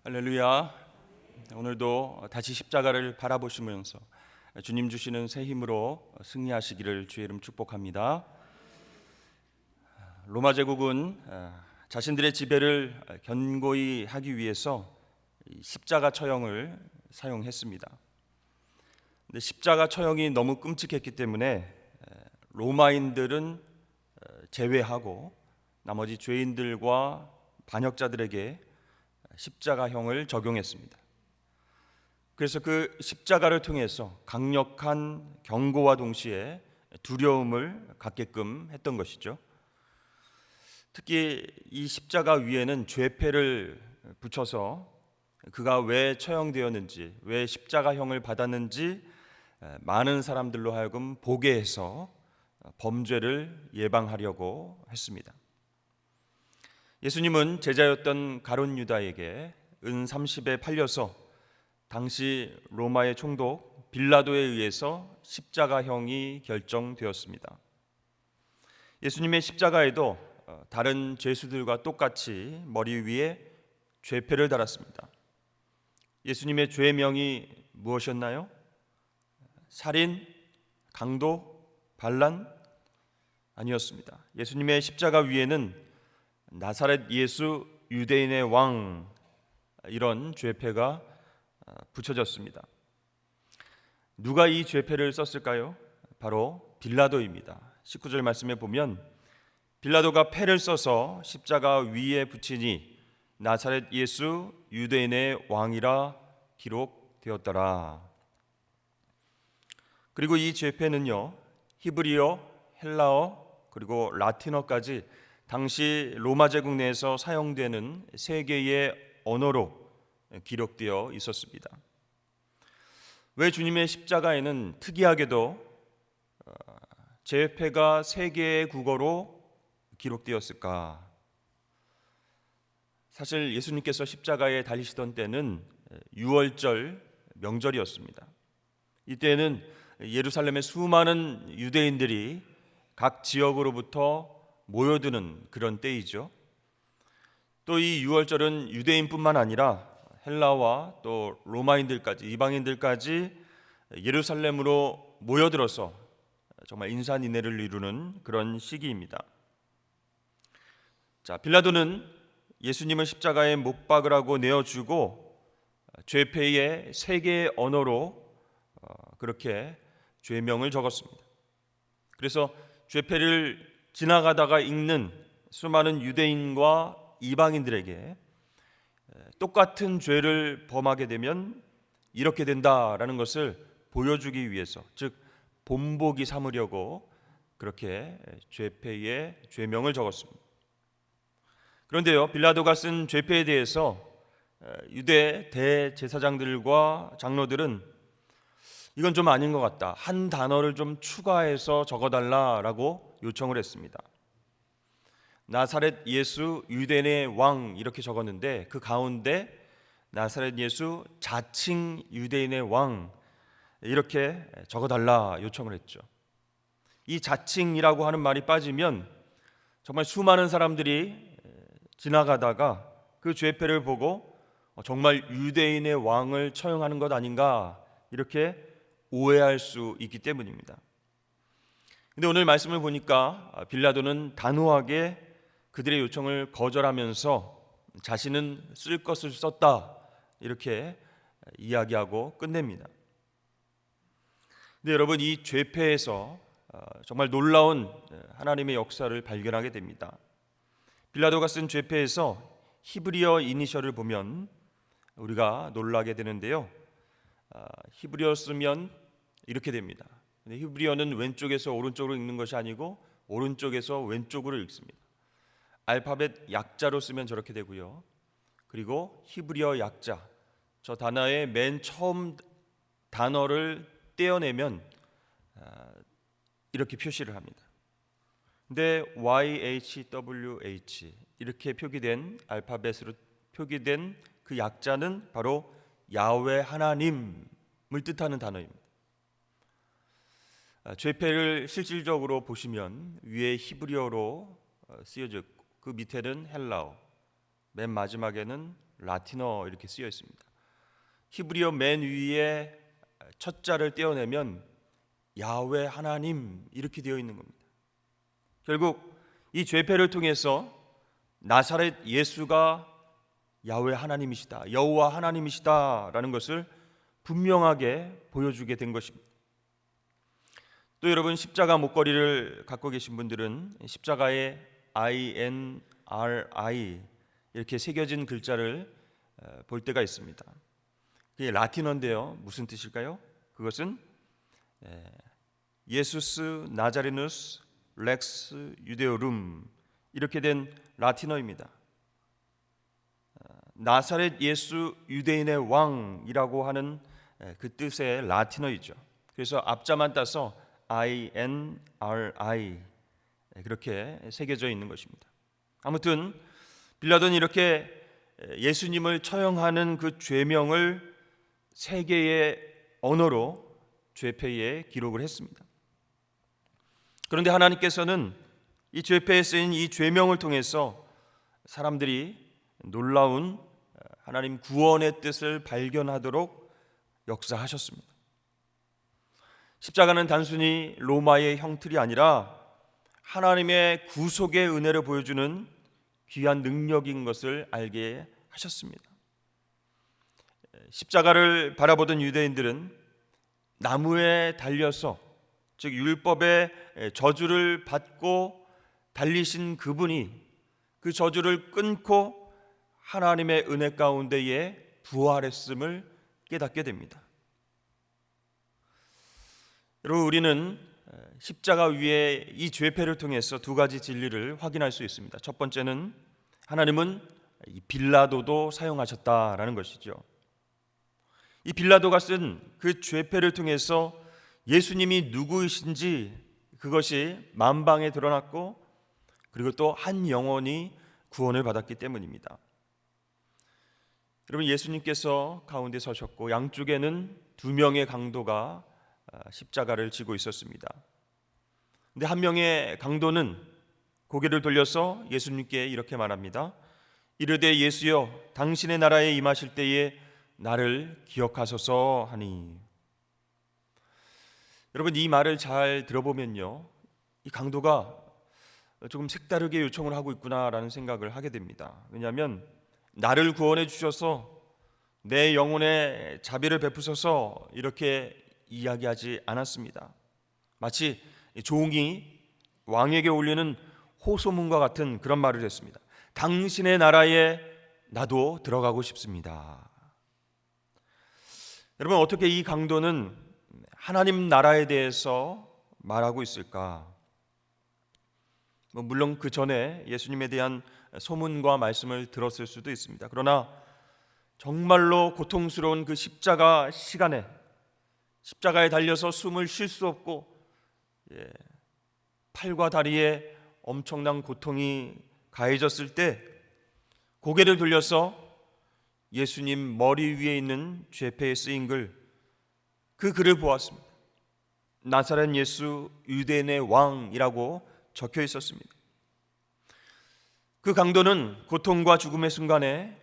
할렐루야. 오늘도 다시 십자가를 바라보시면서 주님 주시는 새 힘으로 승리하시기를 주의 이름 축복합니다. 로마 제국은 자신들의 지배를 견고히 하기 위해서 십자가 처형을 사용했습니다. 근데 십자가 처형이 너무 끔찍했기 때문에 로마인들은 제외하고 나머지 죄인들과 반역자들에게 십자가형을 적용했습니다. 그래서 그 십자가를 통해서 강력한 경고와 동시에 두려움을 갖게끔 했던 것이죠. 특히 이 십자가 위에는 죄패를 붙여서 그가 왜 처형되었는지, 왜 십자가형을 받았는지 많은 사람들로 하여금 보게 해서 범죄를 예방하려고 했습니다. 예수님은 제자였던 가룟 유다에게 은 30에 팔려서 당시 로마의 총독 빌라도에 의해서 십자가형이 결정되었습니다. 예수님의 십자가에도 다른 죄수들과 똑같이 머리 위에 죄패를 달았습니다. 예수님의 죄명이 무엇이었나요? 살인, 강도, 반란? 아니었습니다. 예수님의 십자가 위에는 나사렛 예수 유대인의 왕, 이런 죄패가 붙여졌습니다. 누가 이 죄패를 썼을까요? 바로 빌라도입니다. 19절 말씀에 보면 빌라도가 패를 써서 십자가 위에 붙이니 나사렛 예수 유대인의 왕이라 기록되었더라. 그리고 이 죄패는요, 히브리어, 헬라어, 그리고 라틴어까지 당시 로마 제국 내에서 사용되는 세 개의 언어로 기록되어 있었습니다. 왜 주님의 십자가에는 특이하게도 죄패가 세 개의 국어로 기록되었을까? 사실 예수님께서 십자가에 달리시던 때는 유월절 명절이었습니다. 이때는 예루살렘의 수많은 유대인들이 각 지역으로부터 모여드는 그런 때이죠. 또 이 유월절은 유대인뿐만 아니라 헬라와 또 로마인들까지, 이방인들까지 예루살렘으로 모여들어서 정말 인산인해를 이루는 그런 시기입니다. 자, 빌라도는 예수님을 십자가에 못 박으라고 내어주고 죄패의 세 개의 언어로 그렇게 죄명을 적었습니다. 그래서 죄패를 지나가다가 읽는 수많은 유대인과 이방인들에게 똑같은 죄를 범하게 되면 이렇게 된다라는 것을 보여주기 위해서, 즉 본보기 삼으려고 그렇게 죄패의 죄명을 적었습니다. 그런데요, 빌라도가 쓴 죄패에 대해서 유대 대제사장들과 장로들은 이건 좀 아닌 것 같다, 한 단어를 좀 추가해서 적어달라라고 요청을 했습니다. 나사렛 예수 유대인의 왕 이렇게 적었는데 그 가운데 나사렛 예수 자칭 유대인의 왕 이렇게 적어달라 요청을 했죠. 이 자칭이라고 하는 말이 빠지면 정말 수많은 사람들이 지나가다가 그 죄패를 보고 정말 유대인의 왕을 처형하는 것 아닌가 이렇게 오해할 수 있기 때문입니다. 근데 오늘 말씀을 보니까 빌라도는 단호하게 그들의 요청을 거절하면서 자신은 쓸 것을 썼다 이렇게 이야기하고 끝냅니다. 근데 여러분, 이 죄패에서 정말 놀라운 하나님의 역사를 발견하게 됩니다. 빌라도가 쓴 죄패에서 히브리어 이니셜을 보면 우리가 놀라게 되는데요, 히브리어 쓰면 이렇게 됩니다. 근데 히브리어는 왼쪽에서 오른쪽으로 읽는 것이 아니고 오른쪽에서 왼쪽으로 읽습니다. 알파벳 약자로 쓰면 저렇게 되고요, 그리고 히브리어 약자, 저 단어의 맨 처음 단어를 떼어내면 이렇게 표시를 합니다. 근데 YHWH 이렇게 표기된, 알파벳으로 표기된 그 약자는 바로 야훼 하나님을 뜻하는 단어입니다. 죄패를 실질적으로 보시면 위에 히브리어로 쓰여져 있고 그 밑에는 헬라어, 맨 마지막에는 라틴어 이렇게 쓰여 있습니다. 히브리어 맨 위에 첫 자를 떼어내면 야훼 하나님 이렇게 되어 있는 겁니다. 결국 이 죄패를 통해서 나사렛 예수가 야훼 하나님이시다, 여호와 하나님이시다라는 것을 분명하게 보여주게 된 것입니다. 또 여러분, 십자가 목걸이를 갖고 계신 분들은 십자가에 INRI 이렇게 새겨진 글자를 볼 때가 있습니다. 그게 라틴어인데요, 무슨 뜻일까요? 그것은 예수스 나자레누스 렉스 유데오룸 이렇게 된 라틴어입니다. 나사렛 예수 유대인의 왕이라고 하는 그 뜻의 라틴어이죠. 그래서 앞자만 따서 INRI 그렇게 새겨져 있는 것입니다. 아무튼 빌라도는 이렇게 예수님을 처형하는 그 죄명을 세 개의 언어로 죄패에 기록을 했습니다. 그런데 하나님께서는 이 죄패에 쓰인 이 죄명을 통해서 사람들이 놀라운 하나님 구원의 뜻을 발견하도록 역사하셨습니다. 십자가는 단순히 로마의 형틀이 아니라 하나님의 구속의 은혜를 보여주는 귀한 능력인 것을 알게 하셨습니다. 십자가를 바라보던 유대인들은 나무에 달려서, 즉 율법의 저주를 받고 달리신 그분이 그 저주를 끊고 하나님의 은혜 가운데에 부활했음을 깨닫게 됩니다. 여러분, 우리는 십자가 위에 이 죄패를 통해서 두 가지 진리를 확인할 수 있습니다. 첫 번째는 하나님은 이 빌라도도 사용하셨다라는 것이죠. 이 빌라도가 쓴 그 죄패를 통해서 예수님이 누구이신지 그것이 만방에 드러났고, 그리고 또 한 영혼이 구원을 받았기 때문입니다. 여러분, 예수님께서 가운데 서셨고 양쪽에는 두 명의 강도가 십자가를 지고 있었습니다. 근데 한 명의 강도는 고개를 돌려서 예수님께 이렇게 말합니다. 이르되 예수여, 당신의 나라에 임하실 때에 나를 기억하소서 하니. 여러분, 이 말을 잘 들어보면요, 이 강도가 조금 색다르게 요청을 하고 있구나라는 생각을 하게 됩니다. 왜냐하면 나를 구원해 주셔서 내 영혼에 자비를 베푸소서 이렇게 이야기하지 않았습니다. 마치 종이 왕에게 올리는 호소문과 같은 그런 말을 했습니다. 당신의 나라에 나도 들어가고 싶습니다. 여러분, 어떻게 이 강도는 하나님 나라에 대해서 말하고 있을까? 물론 그 전에 예수님에 대한 소문과 말씀을 들었을 수도 있습니다. 그러나 정말로 고통스러운 그 십자가 시간에 십자가에 달려서 숨을 쉴 수 없고 팔과 다리에 엄청난 고통이 가해졌을 때 고개를 돌려서 예수님 머리 위에 있는 죄패에 쓰인 그 글을 보았습니다. 나사렛 예수 유대인의 왕이라고 적혀 있었습니다. 그 강도는 고통과 죽음의 순간에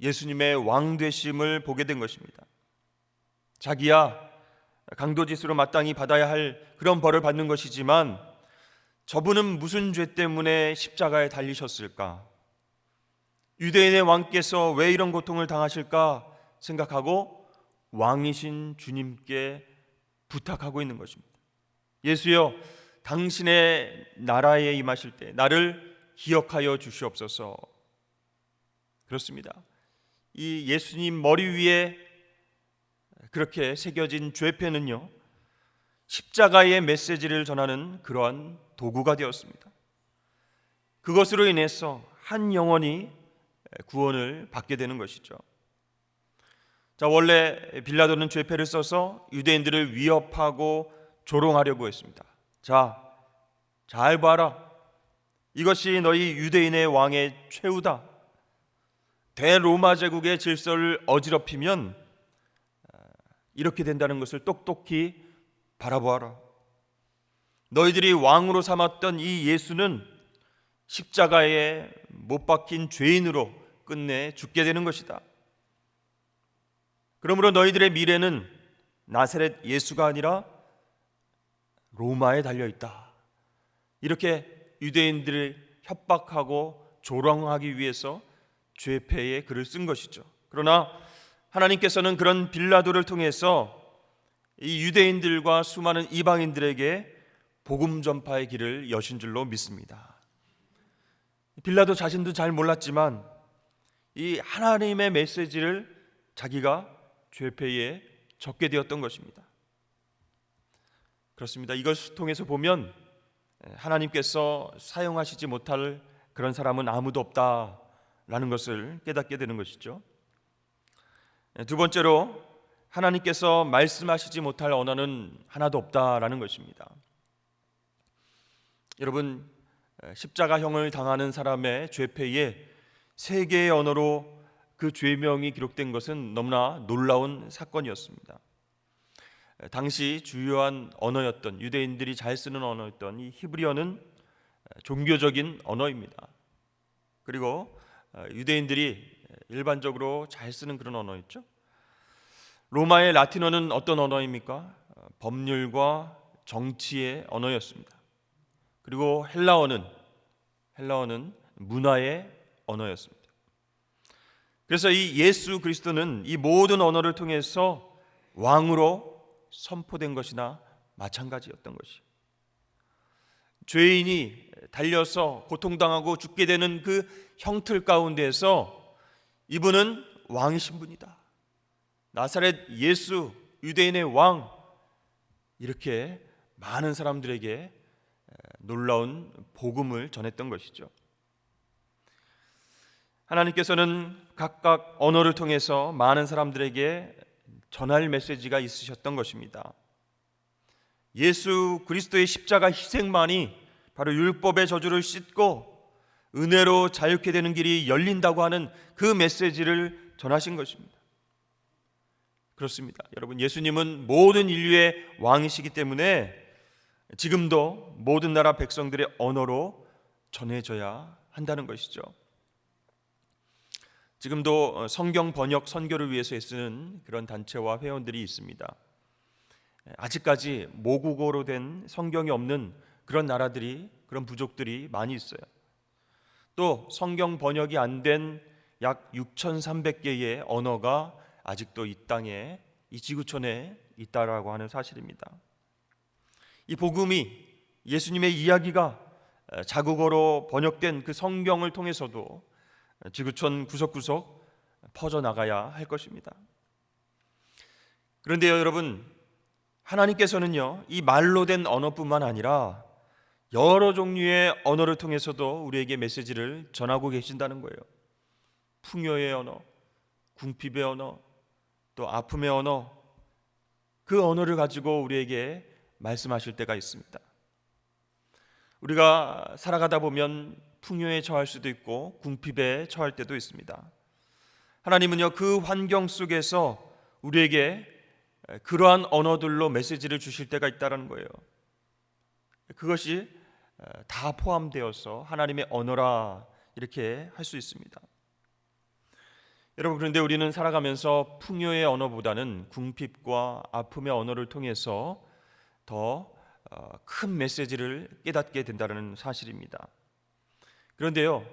예수님의 왕 되심을 보게 된 것입니다. 자기야 강도짓으로 마땅히 받아야 할 그런 벌을 받는 것이지만 저분은 무슨 죄 때문에 십자가에 달리셨을까? 유대인의 왕께서 왜 이런 고통을 당하실까 생각하고 왕이신 주님께 부탁하고 있는 것입니다. 예수여, 당신의 나라에 임하실 때 나를 기억하여 주시옵소서. 그렇습니다. 이 예수님 머리 위에 그렇게 새겨진 죄패는요, 십자가의 메시지를 전하는 그러한 도구가 되었습니다. 그것으로 인해서 한 영혼이 구원을 받게 되는 것이죠. 자, 원래 빌라도는 죄패를 써서 유대인들을 위협하고 조롱하려고 했습니다. 자, 잘 봐라. 이것이 너희 유대인의 왕의 최후다. 대로마 제국의 질서를 어지럽히면 이렇게 된다는 것을 똑똑히 바라보아라. 너희들이 왕으로 삼았던 이 예수는 십자가에 못 박힌 죄인으로 끝내 죽게 되는 것이다. 그러므로 너희들의 미래는 나사렛 예수가 아니라 로마에 달려있다. 이렇게 유대인들을 협박하고 조롱하기 위해서 죄패에 글을 쓴 것이죠. 그러나 하나님께서는 그런 빌라도를 통해서 이 유대인들과 수많은 이방인들에게 복음 전파의 길을 여신 줄로 믿습니다. 빌라도 자신도 잘 몰랐지만 이 하나님의 메시지를 자기가 죄패에 적게 되었던 것입니다. 그렇습니다. 이것을 통해서 보면 하나님께서 사용하시지 못할 그런 사람은 아무도 없다라는 것을 깨닫게 되는 것이죠. 두 번째로 하나님께서 말씀하시지 못할 언어는 하나도 없다라는 것입니다. 여러분, 십자가형을 당하는 사람의 죄패에 세 개의 언어로 그 죄명이 기록된 것은 너무나 놀라운 사건이었습니다. 당시 주요한 언어였던, 유대인들이 잘 쓰는 언어였던 이 히브리어는 종교적인 언어입니다. 그리고 유대인들이 일반적으로 잘 쓰는 그런 언어였죠. 로마의 라틴어는 어떤 언어입니까? 법률과 정치의 언어였습니다. 그리고 헬라어는 문화의 언어였습니다. 그래서 이 예수 그리스도는 이 모든 언어를 통해서 왕으로 선포된 것이나 마찬가지였던 것이. 죄인이 달려서 고통당하고 죽게 되는 그 형틀 가운데에서 이분은 왕이신 분이다. 나사렛 예수, 유대인의 왕, 이렇게 많은 사람들에게 놀라운 복음을 전했던 것이죠. 하나님께서는 각각 언어를 통해서 많은 사람들에게 전할 메시지가 있으셨던 것입니다. 예수 그리스도의 십자가 희생만이 바로 율법의 저주를 씻고 은혜로 자유케 되는 길이 열린다고 하는 그 메시지를 전하신 것입니다. 그렇습니다. 여러분, 예수님은 모든 인류의 왕이시기 때문에 지금도 모든 나라 백성들의 언어로 전해져야 한다는 것이죠. 지금도 성경 번역 선교를 위해서 애쓰는 그런 단체와 회원들이 있습니다. 아직까지 모국어로 된 성경이 없는 그런 나라들이, 그런 부족들이 많이 있어요. 또 성경 번역이 안 된 약 6,300개의 언어가 아직도 이 땅에, 이 지구촌에 있다라고 하는 사실입니다. 이 복음이, 예수님의 이야기가 자국어로 번역된 그 성경을 통해서도 지구촌 구석구석 퍼져나가야 할 것입니다. 그런데요, 여러분, 하나님께서는요, 이 말로 된 언어뿐만 아니라 여러 종류의 언어를 통해서도 우리에게 메시지를 전하고 계신다는 거예요. 풍요의 언어, 궁핍의 언어, 또 아픔의 언어, 그 언어를 가지고 우리에게 말씀하실 때가 있습니다. 우리가 살아가다 보면 풍요에 처할 수도 있고 궁핍에 처할 때도 있습니다. 하나님은요, 그 환경 속에서 우리에게 그러한 언어들로 메시지를 주실 때가 있다는 거예요. 그것이 다 포함되어서 하나님의 언어라, 이렇게 할 수 있습니다. 여러분, 그런데 우리는 살아가면서 풍요의 언어보다는 궁핍과 아픔의 언어를 통해서 더 큰 메시지를 깨닫게 된다는 사실입니다. 그런데요,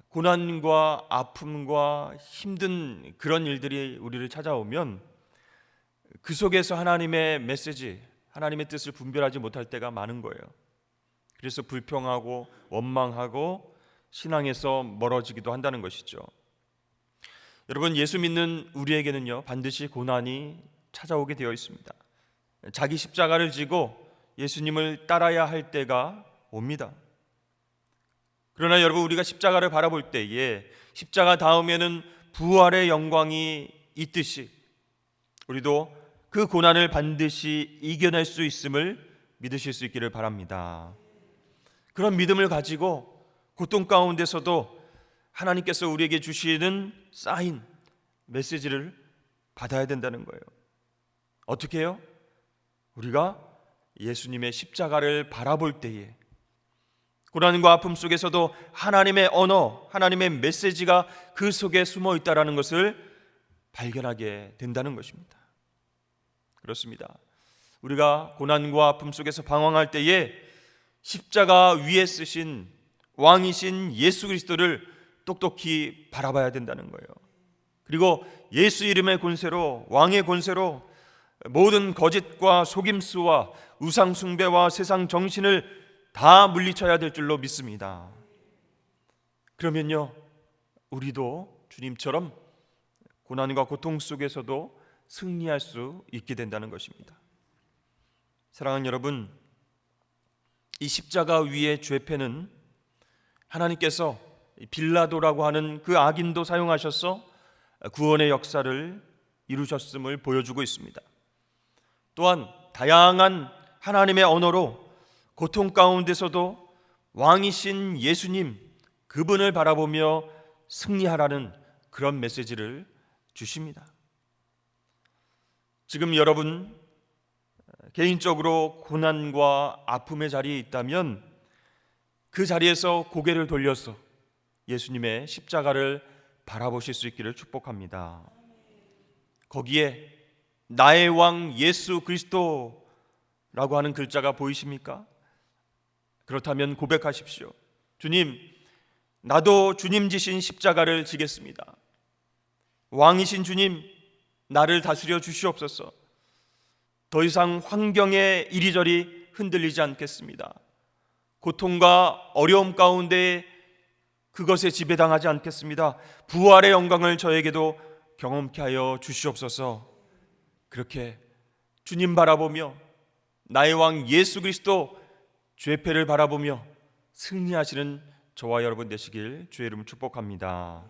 고난과 아픔과 힘든 그런 일들이 우리를 찾아오면 그 속에서 하나님의 메시지, 하나님의 뜻을 분별하지 못할 때가 많은 거예요. 그래서 불평하고 원망하고 신앙에서 멀어지기도 한다는 것이죠. 여러분, 예수 믿는 우리에게는요, 반드시 고난이 찾아오게 되어 있습니다. 자기 십자가를 지고 예수님을 따라야 할 때가 옵니다. 그러나 여러분, 우리가 십자가를 바라볼 때에 십자가 다음에는 부활의 영광이 있듯이 우리도 그 고난을 반드시 이겨낼 수 있음을 믿으실 수 있기를 바랍니다. 그런 믿음을 가지고 고통 가운데서도 하나님께서 우리에게 주시는 사인, 메시지를 받아야 된다는 거예요. 어떻게 해요? 우리가 예수님의 십자가를 바라볼 때에 고난과 아픔 속에서도 하나님의 언어, 하나님의 메시지가 그 속에 숨어 있다라는 것을 발견하게 된다는 것입니다. 그렇습니다. 우리가 고난과 아픔 속에서 방황할 때에 십자가 위에 쓰신 왕이신 예수 그리스도를 똑똑히 바라봐야 된다는 거예요. 그리고 예수 이름의 권세로, 왕의 권세로 모든 거짓과 속임수와 우상 숭배와 세상 정신을 다 물리쳐야 될 줄로 믿습니다. 그러면요, 우리도 주님처럼 고난과 고통 속에서도 승리할 수 있게 된다는 것입니다. 사랑하는 여러분, 이 십자가 위의 죄패는 하나님께서 빌라도라고 하는 그 악인도 사용하셔서 구원의 역사를 이루셨음을 보여주고 있습니다. 또한 다양한 하나님의 언어로 고통 가운데서도 왕이신 예수님, 그분을 바라보며 승리하라는 그런 메시지를 주십니다. 지금 여러분 개인적으로 고난과 아픔의 자리에 있다면 그 자리에서 고개를 돌려서 예수님의 십자가를 바라보실 수 있기를 축복합니다. 거기에 나의 왕 예수 그리스도라고 하는 글자가 보이십니까? 그렇다면 고백하십시오. 주님, 나도 주님 지신 십자가를 지겠습니다. 왕이신 주님, 나를 다스려 주시옵소서. 더 이상 환경에 이리저리 흔들리지 않겠습니다. 고통과 어려움 가운데 그것에 지배당하지 않겠습니다. 부활의 영광을 저에게도 경험케 하여 주시옵소서. 그렇게 주님 바라보며 나의 왕 예수 그리스도 죄패를 바라보며 승리하시는 저와 여러분 되시길 주의 이름 축복합니다.